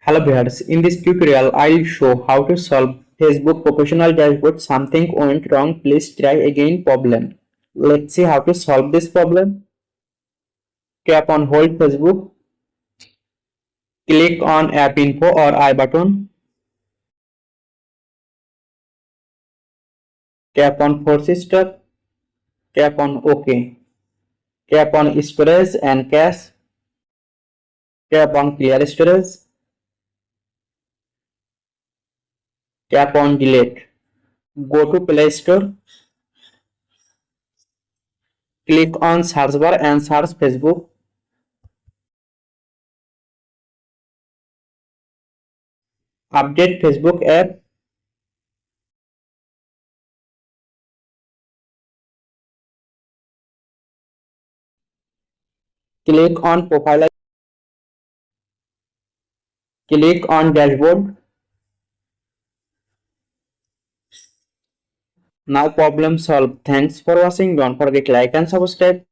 Hello viewers, in this tutorial I'll show how to solve Facebook professional dashboard. Something went wrong, please try again problem. Let's see how to solve this problem. Tap on hold Facebook, click on app info or I button, tap on force stop, tap on OK, tap on storage and cache, tap on clear storage, tap on delete. Go to Play Store, click on search bar and search Facebook. Update Facebook app. Click on profile. Click on dashboard. Now problem solved. Thanks for watching. Don't forget like and subscribe.